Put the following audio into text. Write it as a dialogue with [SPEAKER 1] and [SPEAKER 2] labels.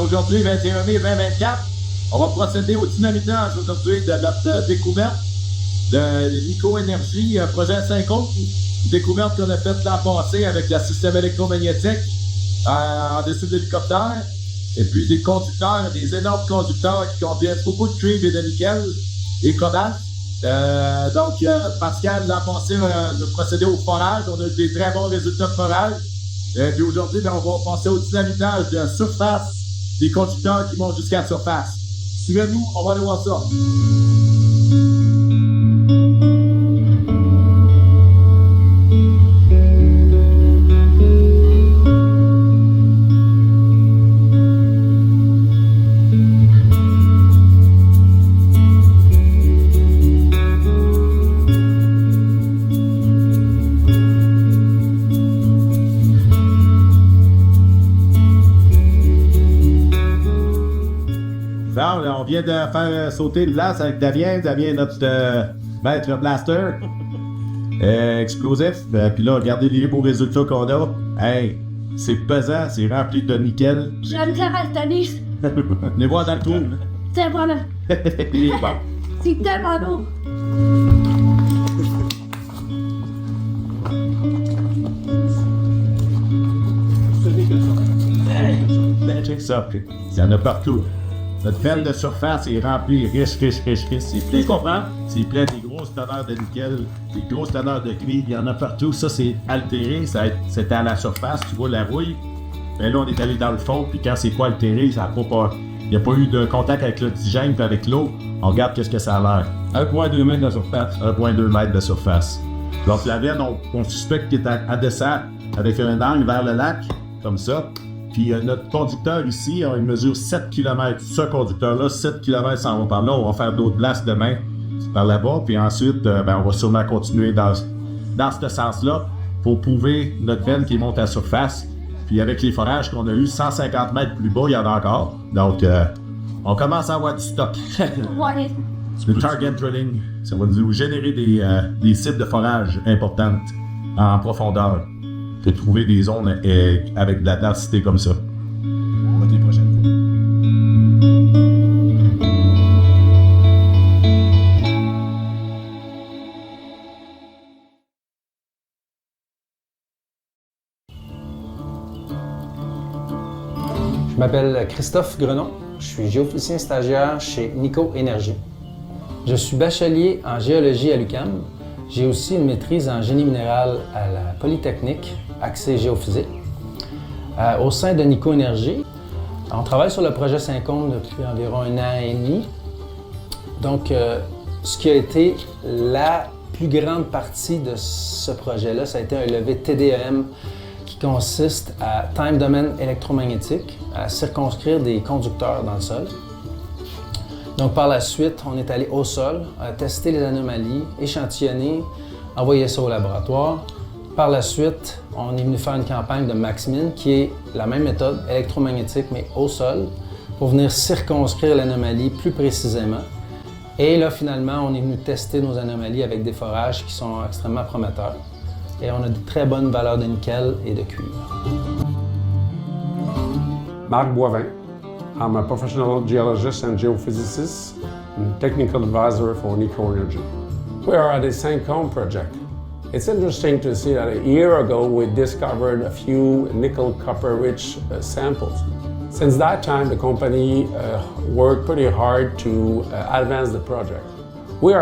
[SPEAKER 1] aujourd'hui, 21 mai 2024. On va procéder au dynamitage aujourd'hui de notre découverte de Nico Énergie, projet Synchrone. Découverte qu'on a faite l'an passé avec le système électromagnétique en dessous de l'hélicoptère. Et puis des conducteurs, des énormes conducteurs qui contiennent beaucoup de cuivre et de nickel et cobalt. Pascal l'an passé a procédé au forage. On a eu des très bons résultats de forage. Et puis aujourd'hui, on va passer au dynamitage de surface des conducteurs qui montent jusqu'à la surface. Suivez-nous, on va aller voir ça. On vient de faire sauter le glace avec Damien, notre maître blaster explosif. Puis là, regardez les beaux résultats qu'on a. Hey, c'est pesant, c'est rempli de nickel.
[SPEAKER 2] J'aime bien le tennis.
[SPEAKER 1] Venez voir dans le trou.
[SPEAKER 2] C'est voilà.
[SPEAKER 1] Bon.
[SPEAKER 2] C'est tellement lourd.
[SPEAKER 1] Check ça. Il y en a partout. Notre pelle de surface est remplie, riche. C'est plein, comprends? C'est plein des grosses teneurs de nickel, des grosses teneurs de cuivre, il y en a partout. Ça, c'est altéré, c'était à la surface, tu vois la rouille. Mais là, on est allé dans le fond, puis quand c'est pas altéré, il n'y a pas eu de contact avec l'oxygène puis avec l'eau. On regarde qu'est-ce que ça a l'air.
[SPEAKER 3] 1,2 mètres de surface.
[SPEAKER 1] 1,2 mètres de surface. Donc la veine, on suspecte qu'il est à descente avec un angle vers le lac, comme ça. Puis notre conducteur ici, il mesure 7 km. Ce conducteur-là, 7 km s'en va par là. On va faire d'autres places demain par là-bas. Puis ensuite, on va sûrement continuer dans ce sens-là pour prouver notre veine qui monte à la surface. Puis avec les forages qu'on a eu 150 mètres plus bas, il y en a encore. Donc, on commence à avoir du stock.
[SPEAKER 2] Ouais.
[SPEAKER 1] Le target drilling, ça va nous générer des sites de forage importantes en profondeur. De trouver des zones avec de la densité comme ça. On va les prochaines fois.
[SPEAKER 4] Je m'appelle Christophe Grenon. Je suis géophysicien stagiaire chez Nico Énergie. Je suis bachelier en géologie à l'UQAM. J'ai aussi une maîtrise en génie minéral à la Polytechnique, axée géophysique. Au sein de Nico Énergie, on travaille sur le projet Synchrone depuis environ 1 an et demi. Donc, ce qui a été la plus grande partie de ce projet-là, ça a été un levé TDEM qui consiste à time domain électromagnétique, à circonscrire des conducteurs dans le sol. Donc, par la suite, on est allé au sol, tester les anomalies, échantillonner, envoyer ça au laboratoire. Par la suite, on est venu faire une campagne de MaxMin, qui est la même méthode électromagnétique, mais au sol, pour venir circonscrire l'anomalie plus précisément. Et là, finalement, on est venu tester nos anomalies avec des forages qui sont extrêmement prometteurs. Et on a de très bonnes valeurs de nickel et de cuivre.
[SPEAKER 3] Marc Boivin. I'm a professional geologist and geophysicist and technical advisor for Nico Energy. We are at the Synchrone project. It's interesting to see that a year ago we discovered a few nickel-copper-rich samples. Since that time, the company worked pretty hard to advance the project. We are